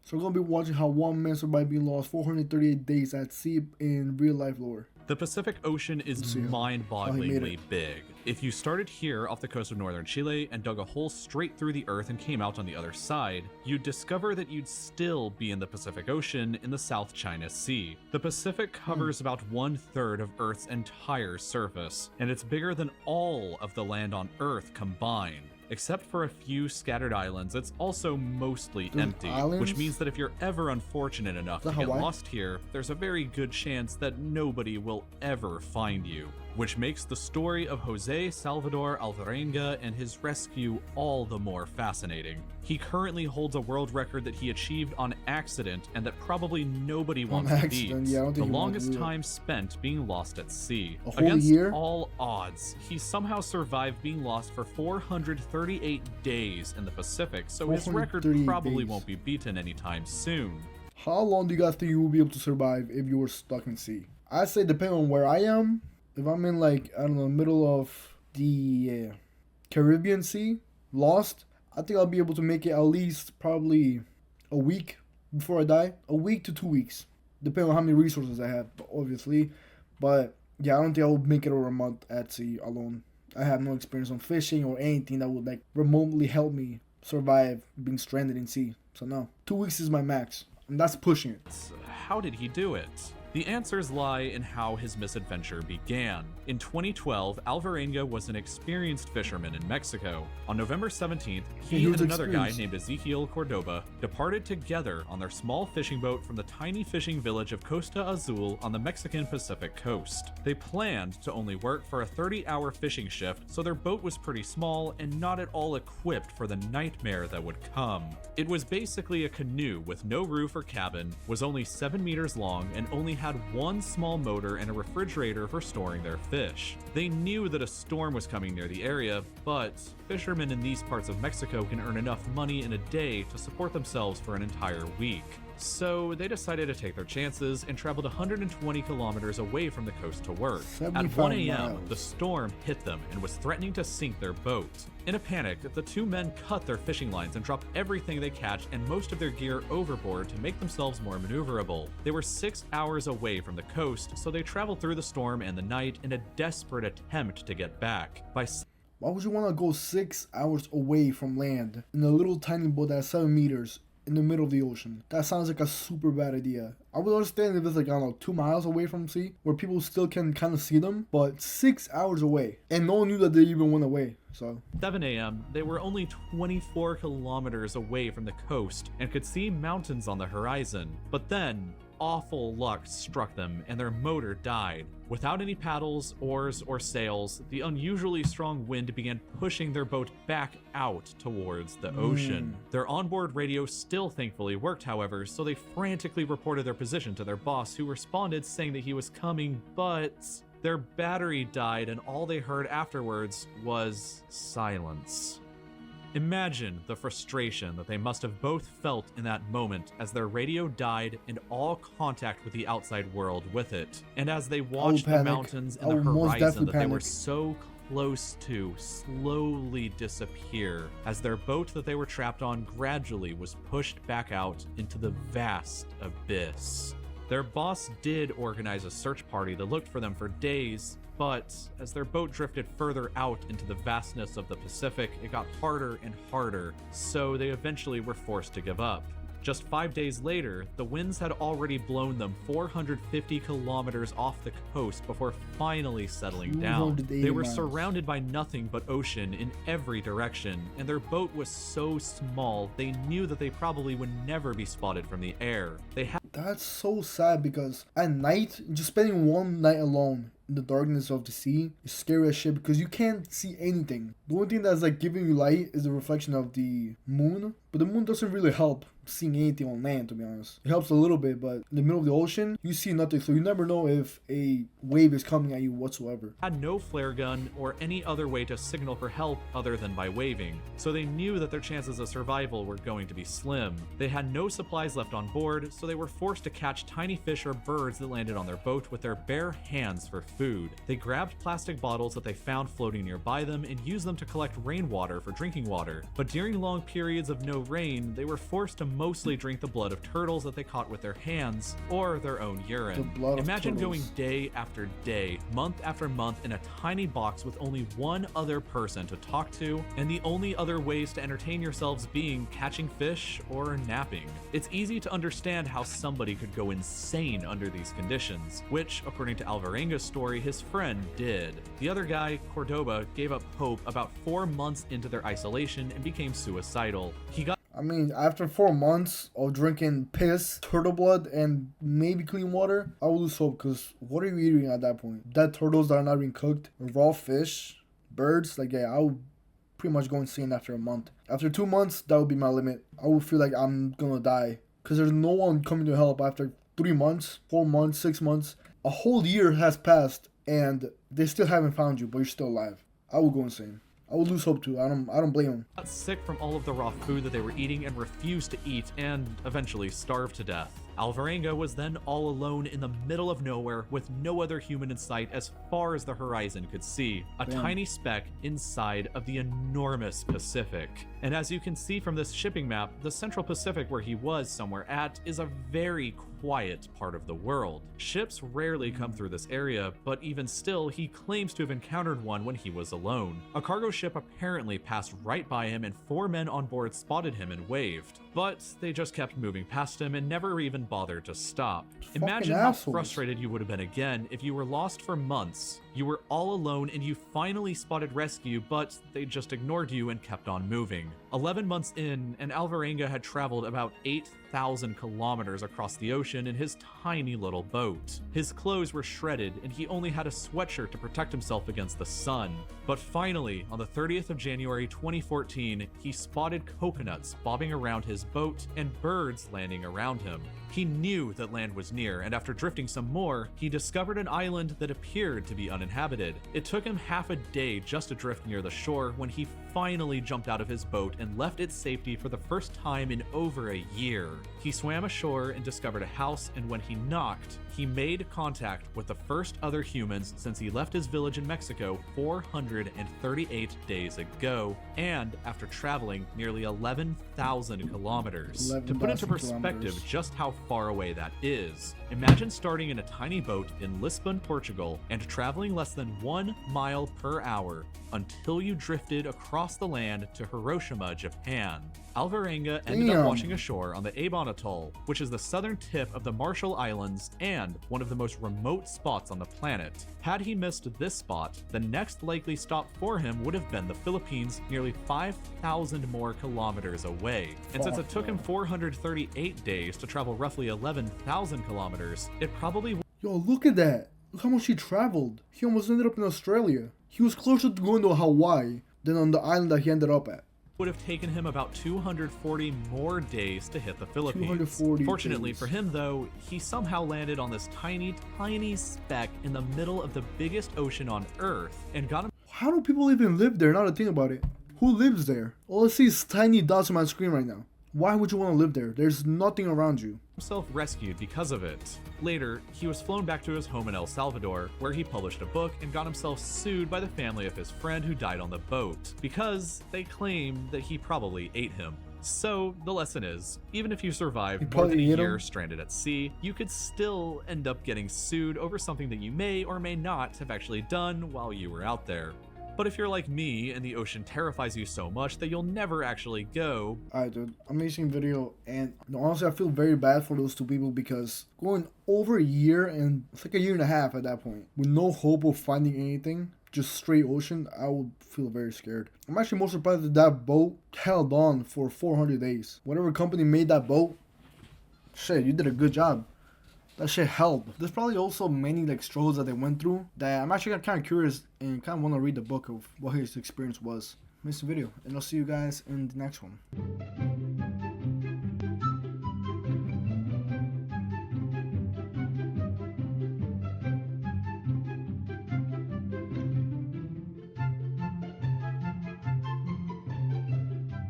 So we're gonna be watching how one man survived being lost 438 days at sea in real life lore. The Pacific Ocean is mind-bogglingly big. If you started here off the coast of northern Chile and dug a hole straight through the earth and came out on the other side, you'd discover that you'd still be in the Pacific Ocean in the South China Sea. The Pacific covers about 1/3 of Earth's entire surface, and it's bigger than all of the land on Earth combined. Except for a few scattered islands, it's also mostly empty, which means that if you're ever unfortunate enough to get lost here, there's a very good chance that nobody will ever find you. Which makes the story of Jose Salvador Alvarenga and his rescue all the more fascinating. He currently holds a world record that he achieved on accident and that probably nobody wants to beat. The longest time spent being lost at sea. Against all odds, he somehow survived being lost for 438 days in the Pacific, so his record probably won't be beaten anytime soon. How long do you guys think you will be able to survive if you were stuck in sea? I'd say depending on where I am. If I'm in, like, I don't know, middle of the Caribbean Sea, lost, I think I'll be able to make it at least probably a week before I die. A week to 2 weeks, depending on how many resources I have, obviously. But yeah, I don't think I'll make it over a month at sea alone. I have no experience on fishing or anything that would, like, remotely help me survive being stranded in sea. So no, 2 weeks is my max, and that's pushing it. How did he do it? The answers lie in how his misadventure began. In 2012, Alvarenga was an experienced fisherman in Mexico. On November 17th, he and another guy named Ezequiel Cordoba departed together on their small fishing boat from the tiny fishing village of Costa Azul on the Mexican Pacific coast. They planned to only work for a 30-hour fishing shift, so their boat was pretty small and not at all equipped for the nightmare that would come. It was basically a canoe with no roof or cabin, was only 7 meters long, and only had one small motor and a refrigerator for storing their fish. They knew that a storm was coming near the area, but fishermen in these parts of Mexico can earn enough money in a day to support themselves for an entire week. So they decided to take their chances and traveled 120 kilometers away from the coast to work. At 1 a.m., the storm hit them and was threatening to sink their boat. In a panic, the two men cut their fishing lines and dropped everything they catch and most of their gear overboard to make themselves more maneuverable. They were 6 hours away from the coast, so they traveled through the storm and the night in a desperate attempt to get back. Why would you want to go 6 hours away from land in a little tiny boat that's 7 meters in the middle of the ocean? That sounds like a super bad idea. I would understand if it's like, I don't know, 2 miles away from sea where people still can kind of see them, but 6 hours away and no one knew that they even went away. So 7 a.m., they were only 24 kilometers away from the coast and could see mountains on the horizon. But then awful luck struck them and their motor died. Without any paddles, oars, or sails, the unusually strong wind began pushing their boat back out towards the ocean. Their onboard radio still thankfully worked, however, so they frantically reported their position to their boss, who responded saying that he was coming, but their battery died and all they heard afterwards was silence. Imagine the frustration that they must have both felt in that moment as their radio died and all contact with the outside world with it. And as they watched the mountains and the horizon that they were so close to slowly disappear as their boat that they were trapped on gradually was pushed back out into the vast abyss. Their boss did organize a search party that looked for them for days, but as their boat drifted further out into the vastness of the Pacific, it got harder and harder, so they eventually were forced to give up. Just 5 days later, the winds had already blown them 450 kilometers off the coast before finally settling down. They were surrounded by nothing but ocean in every direction, and their boat was so small they knew that they probably would never be spotted from the air. That's so sad because at night, just spending one night alone in the darkness of the sea is scary as shit because you can't see anything. The only thing that's like giving you light is the reflection of the moon, but the moon doesn't really help seeing anything on land, to be honest. It helps a little bit, but in the middle of the ocean, you see nothing, so you never know if a wave is coming at you whatsoever. Had no flare gun or any other way to signal for help other than by waving, so they knew that their chances of survival were going to be slim. They had no supplies left on board, so they were forced to catch tiny fish or birds that landed on their boat with their bare hands for food. They grabbed plastic bottles that they found floating nearby them and used them to collect rainwater for drinking water. But during long periods of no rain, they were forced to mostly drink the blood of turtles that they caught with their hands or their own urine. The blood of Imagine going turtles. day after day, month after month in a tiny box with only one other person to talk to, and the only other ways to entertain yourselves being catching fish or napping. It's easy to understand how somebody could go insane under these conditions, which, according to Alvarenga's story, his friend did. The other guy, Cordoba, gave up hope about 4 months into their isolation and became suicidal. He got I mean, after 4 months of drinking piss, turtle blood, and maybe clean water, I would lose hope, because what are you eating at that point? Dead turtles that are not being cooked, raw fish, birds, like, yeah, I would pretty much go insane after a month. After 2 months, that would be my limit. I would feel like I'm gonna die, because there's no one coming to help after 3 months, 4 months, 6 months. A whole year has passed, and they still haven't found you, but you're still alive. I would go insane. I would lose hope too. I don't blame him. sick from all of the raw food that they were eating and refused to eat and eventually starved to death. Alvarenga was then all alone in the middle of nowhere with no other human in sight as far as the horizon could see, a Damn. tiny speck inside of the enormous Pacific. And as you can see from this shipping map, the Central Pacific where he was somewhere at is a very quiet part of the world. Ships rarely come through this area, but even still, he claims to have encountered one when he was alone. A cargo ship apparently passed right by him and 4 men on board spotted him and waved, but they just kept moving past him and never even bothered to stop. Fucking Imagine how assholes. frustrated you would have been again if you were lost for months. You were all alone and you finally spotted rescue, but they just ignored you and kept on moving. 11 months in, and Alvarenga had traveled about 8,000 kilometers across the ocean in his tiny little boat. His clothes were shredded and he only had a sweatshirt to protect himself against the sun. But finally, on the 30th of January 2014, he spotted coconuts bobbing around his boat and birds landing around him. He knew that land was near, and after drifting some more, he discovered an island that appeared to be uninhabited. It took him half a day just to drift near the shore when he finally jumped out of his boat and left its safety for the first time in over a year. He swam ashore and discovered a house, and when he knocked, he made contact with the first other humans since he left his village in Mexico 438 days ago, and after traveling nearly 11,000 kilometers. To put into 11,000 perspective kilometers. just how far away that is, imagine starting in a tiny boat in Lisbon, Portugal, and traveling less than 1 mile per hour until you drifted across the land to Hiroshima, Japan. Alvarenga ended Damn. up washing ashore on the Avon Atoll, which is the southern tip of the Marshall Islands and one of the most remote spots on the planet. Had he missed this spot, the next likely stop for him would have been the Philippines, nearly 5,000 more kilometers away. And since it Fuck, took him bro. 438 days to travel roughly 11,000 kilometers, it probably Yo, look at that. Look how much he traveled. He almost ended up in Australia. He was closer to going to Hawaii than on the island that he ended up at. would have taken him about 240 more days to hit the Philippines. 240 Fortunately days. for him, though, he somehow landed on this tiny speck in the middle of the biggest ocean on Earth and got How do people even live there? Now to think about it. Who lives there? All I see is tiny dots on my screen right now. Why would you want to live there? There's nothing around you. himself rescued because of it. Later, he was flown back to his home in El Salvador, where he published a book and got himself sued by the family of his friend who died on the boat, because they claim that he probably ate him. So, the lesson is, even if you survive He more than a probably ate year him? stranded at sea, you could still end up getting sued over something that you may or may not have actually done while you were out there. But if you're like me and the ocean terrifies you so much that you'll never actually go, Alright, dude. Amazing video. And honestly, I feel very bad for those two people because going over a year and it's like a year and a half at that point with no hope of finding anything, just straight ocean, I would feel very scared. I'm actually more surprised that that boat held on for 400 days. Whatever company made that boat, shit, you did a good job. That shit held. There's probably also many like struggles that they went through that I'm actually kind of curious and kind of want to read the book of what his experience was. Missed the video, and I'll see you guys in the next one.